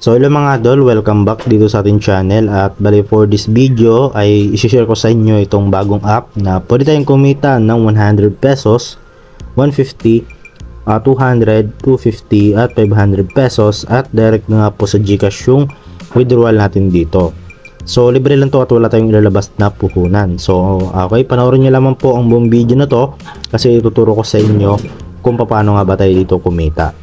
So hello mga idol, welcome back dito sa ating channel at bali for this video ay isi-share ko sa inyo itong bagong app na pwede tayong kumita ng 100 pesos, 150, 200, 250 at 500 pesos at direct na po sa GCash yung withdrawal natin dito. So libre lang to at wala tayong ilalabas na puhunan. So okay, panoorin nyo lamang po ang buong video na to kasi ituturo ko sa inyo kung paano nga ba tayo dito kumita.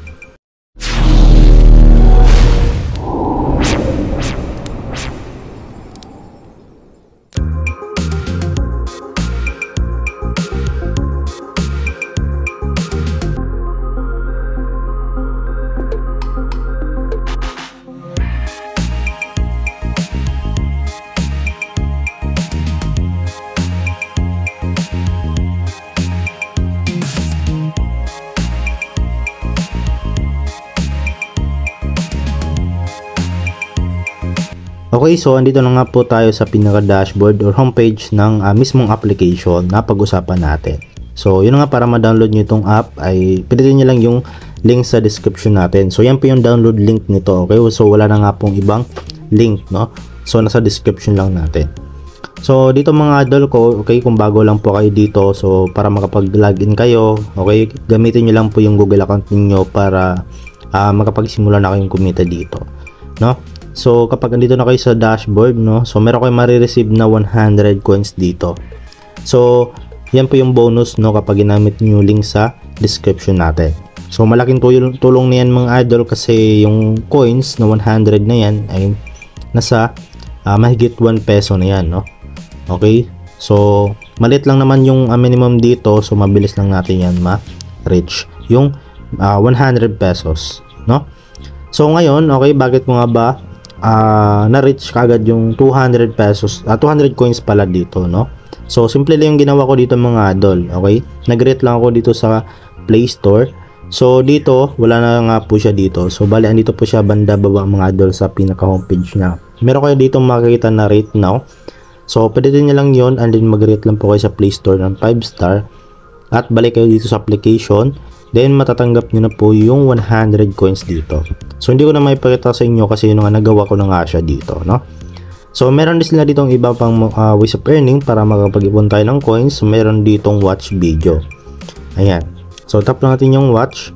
Okay, so andito na nga po tayo sa pinaka-dashboard or homepage ng mismong application na pag-usapan natin. So, yun nga, para ma-download nyo itong app ay pindutin nyo lang yung link sa description natin. So, yan po yung download link nito. Okay, so wala na nga pong ibang link, no? So, nasa description lang natin. So, dito mga idol ko, okay, kung bago lang po kayo dito, so para makapag-login kayo, okay, gamitin nyo lang po yung Google account niyo para makapagsimula na kayong kumita dito, no? So kapag andito na kayo sa dashboard, no, so meron kayong marireceive na 100 coins dito. So yan po yung bonus, no, kapag ginamit niyo link sa description natin. So malaking tulong niyan mga idol kasi yung coins na 100 na yan ay nasa mahigit 1 peso na yan, no. Okay, so maliit lang naman yung minimum dito, so mabilis lang natin yan ma-reach yung 100 pesos, no. So ngayon, okay, bakit mo nga ba na-reach kagad yung 200 pesos, 200 coins pala dito, no? So simple lang yung ginawa ko dito mga idol, okay? Nag-rate lang ako dito sa Play Store. So dito wala na nga po siya dito. So bali andito po siya banda baba mga idol sa pinaka homepage niya. Meron kayo dito makikita na rate now. So pwede niyo lang yon and then mag-rate lang po kayo sa Play Store ng 5 star at balik kayo dito sa application. Then matatanggap nyo na po yung 100 coins dito. So hindi ko na maipakita sa inyo kasi yun nga nagawa ko na nga siya dito, no? So meron din sila ditong iba pang ways of earning para makapag-ipon tayo ng coins. So meron ditong watch video. Ayan. So tap natin yung watch.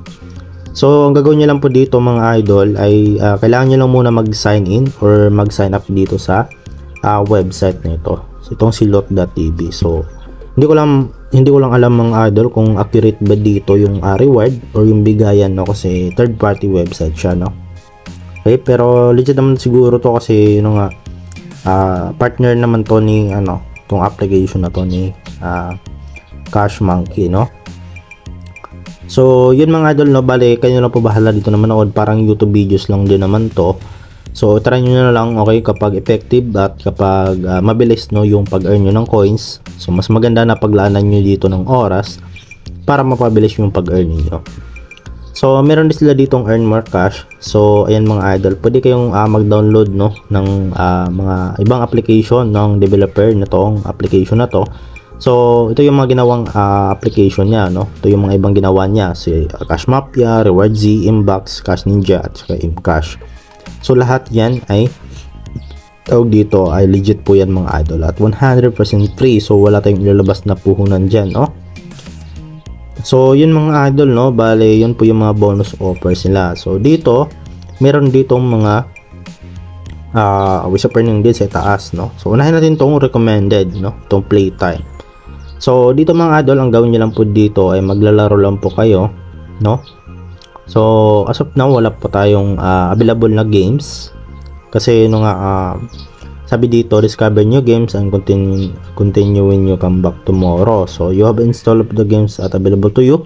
So ang gagawin nyo lang po dito mga idol ay kailangan nyo lang muna mag-sign in or mag-sign up dito sa website na ito. So itong silot.tv. So hindi ko lang alam mga idol kung accurate ba dito yung reward or yung bigayan, no, kasi third party website siya, no. Okay, pero legit naman siguro to kasi yun nga partner naman to ni tong application na to ni Cash Monkey, no. So yun mga idol, no, bale kayo na po bahala dito na manood, parang YouTube videos lang din naman to. So try nyo na lang, okay, kapag effective at kapag mabilis, no, yung pag-earn nyo ng coins. So mas maganda na paglaanan nyo dito ng oras para mapabilis yung pag-earn nyo. So meron din sila ditong earn more cash. So ayan mga idol, pwede kayong mag-download, no, ng mga ibang application ng developer na tong application na to. So ito yung mga ginawang application niya, no. Ito yung mga ibang ginawa niya, si Cash Mafia, Reward Z, Inbox, Cash Ninja at saka Imcash. So lahat yan ay tawag dito ay legit po yan mga idol at 100% free. So wala tayong ilalabas na puhunan dyan, no. So yun mga idol, no, bale yun po yung mga bonus offers nila. So dito meron ditong mga ways of earning din sa taas, no. So unahin natin tong recommended, no, tong playtime. So dito mga idol, ang gawin nyo lang po dito ay maglalaro lang po kayo, no. So as of now wala pa tayong available na games kasi sabi dito, discover new games and continue when you come back tomorrow. So you have installed the games at available to you.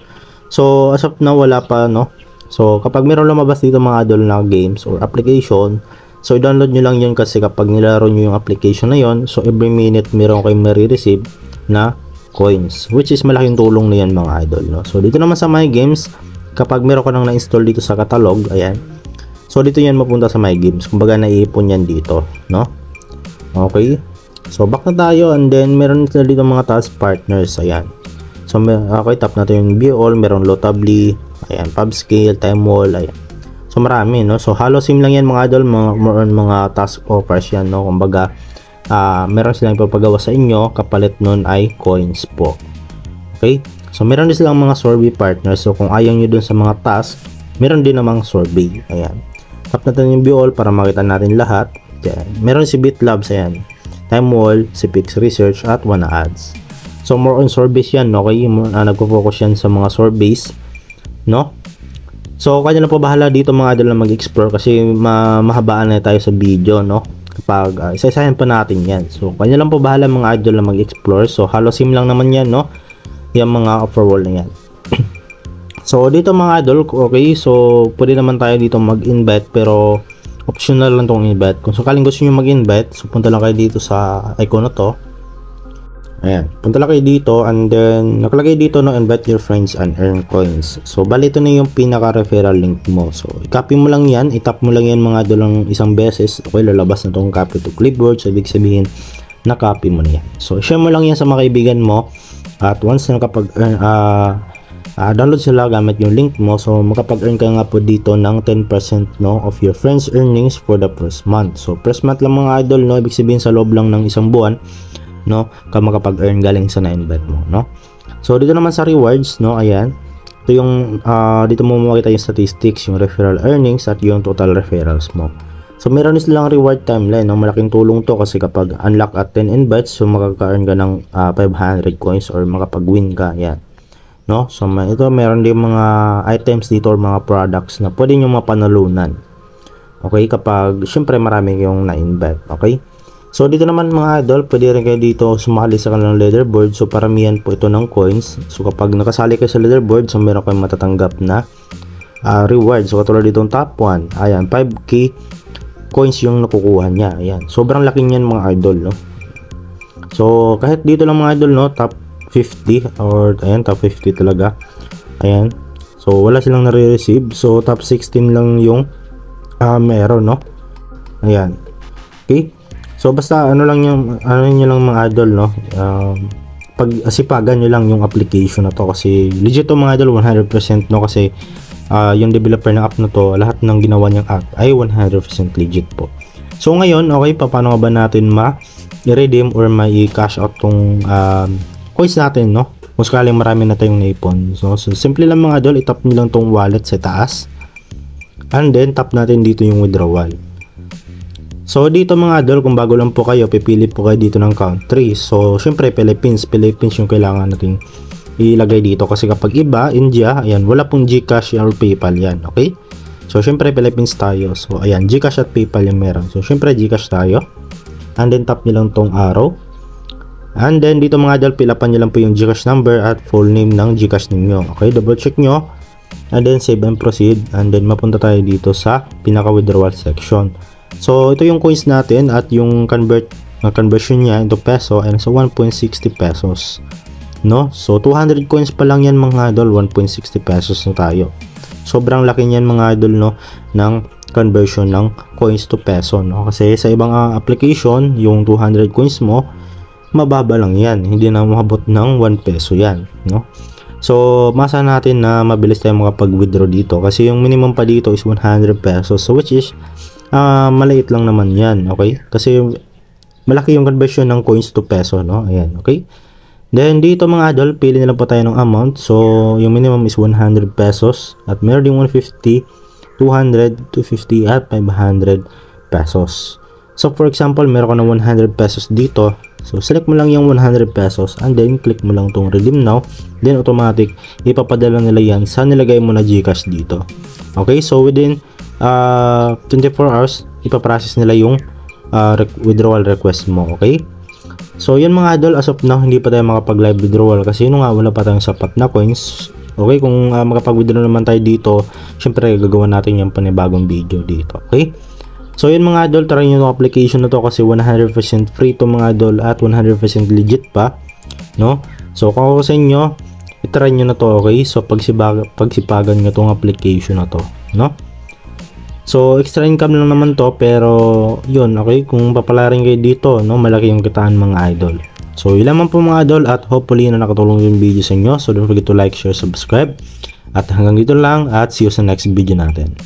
So as of now wala pa, no. So kapag meron lumabas dito mga idol na games or application, so download nyo lang yun kasi kapag nilaro nyo yung application na yun, so every minute meron kayong marireceive na coins, which is malaking tulong na yan mga idol, no. So dito naman sa my games, kapag meron ka nang na-install dito sa catalog, ayan, so dito yan mapunta sa my games, kumbaga naiipon yan dito, no. Okay, so back na tayo and then meron sila dito mga task partners, ayan. So okay, tap natin yung view all, meron Lotably, ayan, PubScale, TimeWall, ayan. So marami, no? So halos same lang yan mga idol, more on mga task offers yan, no? Kumbaga, meron silang ipapagawa sa inyo, kapalit nun ay coins po. Okay? So meron din silang mga survey partners. So kung ayaw nyo dun sa mga task, meron din namang survey. Ayan. Tap natin yung view all para makita natin lahat. Ayan. Meron si BitLabs, ayan. TimeWall, si Pix Research, at Wana Ads. So more on surveys yan, okay? Nagpo-focus yan sa mga surveys, no? So kanya na po bahala dito mga idol na mag-explore kasi mahabaan na tayo sa video, no? Kapag isa-isahin pa natin yan. So kanya lang po bahala mga idol na mag-explore. So halos sim lang naman yan, no? Yung mga offer wall na yan. So dito mga idol, okay, so pwede naman tayo dito mag-invite pero optional lang tong invite. Kung sakaling gusto nyo mag-invite, so punta lang kayo dito sa icon na to. Ayan, punta lang kayo dito and then nakalagay dito no, invite your friends and earn coins. So bali ito na yung pinaka referral link mo. So i-copy mo lang yan, i-tap mo lang yan mga idol ng isang beses. Okay, lalabas na tong copy to clipboard. So ibig sabihin na-copy mo na yan. So share mo lang yan sa mga kaibigan mo. At once na nakapag-earn, download sila gamit yung link mo, so makapag-earn ka nga po dito ng 10% no, of your friends earnings for the first month. So first month lang mga idol, no, ibig sabihin sa loob lang ng isang buwan, no, ka makapag-earn galing sa na-invite mo, no. So dito naman sa rewards, no, ayan, ito yung dito mo makita yung statistics, yung referral earnings at yung total referrals mo. So meron din silang reward timeline, no? Malaking tulong to kasi kapag unlock at 10 invites, so makaka-earn ka ng 500 coins or makapag-win ka, yan, no? So ito meron din mga items dito or mga products na pwede nyo mapanalunan, okay, kapag syempre marami kayong na-invite, okay. So dito naman mga idol, pwede rin kayo dito sumali sa kanilang leaderboard. So paramihan po ito ng coins. So kapag nakasali kayo sa leaderboard, so meron kayong matatanggap na reward. So katulad ditong top 1, ayan, 5k coins yung nakukuha niya. Ayan, sobrang laki niyan mga idol, no. So kahit dito lang mga idol, no, top 50 or ayan, top 50 talaga. Ayan, so wala silang nare-receive. So top 16 lang yung meron, no. Ayan, okay. So basta ano lang yung nyo lang mga idol, no, pag-asipagan nyo lang yung application na to kasi legit to mga idol, 100%, no, kasi yung developer ng app na to, lahat ng ginawa niyang app ay 100% legit po. So ngayon, okay, paano ba natin ma-redeem or ma-cash out tong coins natin, no, kung sakaling marami na tayong naipon. So simple lang mga idol, itap nyo lang tong wallet sa taas and then tap natin dito yung withdrawal. So dito mga idol, kung bago lang po kayo, pipili po kayo dito ng country. So syempre Philippines yung kailangan natin ilagay dito kasi kapag iba, India, ayan, wala pong GCash or PayPal yan, okay. So syempre Philippines tayo, so ayan, GCash at PayPal yung meron. So syempre GCash tayo and then tap nyo lang tong arrow and then dito mga idol, pilapan nyo lang po yung GCash number at full name ng GCash ninyo, okay. Double check nyo and then save and proceed and then mapunta tayo dito sa pinaka withdrawal section. So ito yung coins natin at yung conversion niya into peso ay nasa 1.60 pesos, no. So 200 coins pa lang yan mga idol, 1.60 pesos na tayo. Sobrang laki niyan mga idol, no, ng conversion ng coins to peso, no, kasi sa ibang application yung 200 coins mo mababa lang yan, hindi na maabot ng 1 peso yan, no. So masa natin na mabilis tayo makapag-withdraw dito kasi yung minimum pa dito is 100 pesos, so which is maliit lang naman yan, okay, kasi malaki yung conversion ng coins to peso, no, ayan, okay. Then dito mga idol, pili na lang po tayo ng amount. So yung minimum is 100 pesos at meron din 150, 200, 250 at 500 pesos. So for example, meron ka ng 100 pesos dito, so select mo lang yung 100 pesos and then click mo lang tong redeem now, then automatic ipapadala nila yan sa nilagay mo na GCash dito, okay. So within 24 hours ipaprocess nila yung withdrawal request mo, okay. So yun mga idol, as of now hindi pa tayo makapag live withdrawal kasi yun nga, wala pa tayong sapat na coins, okay. Kung makapag withdraw naman tayo dito, syempre gagawa natin yung panibagong video dito, okay. So yun mga idol, try nyo yung application na to kasi 100% free to mga idol at 100% legit pa, no. So kung ako sa inyo, itry nyo na to, okay. So pagsipagan nyo tong application na to, no. So extra income lang naman to, pero yun, okay, kung papalarin kayo dito, no, malaki yung kitaan mga idol. So yun lamang po mga idol at hopefully na nakatulong yung video sa inyo. So don't forget to like, share, subscribe at hanggang dito lang at see you sa next video natin.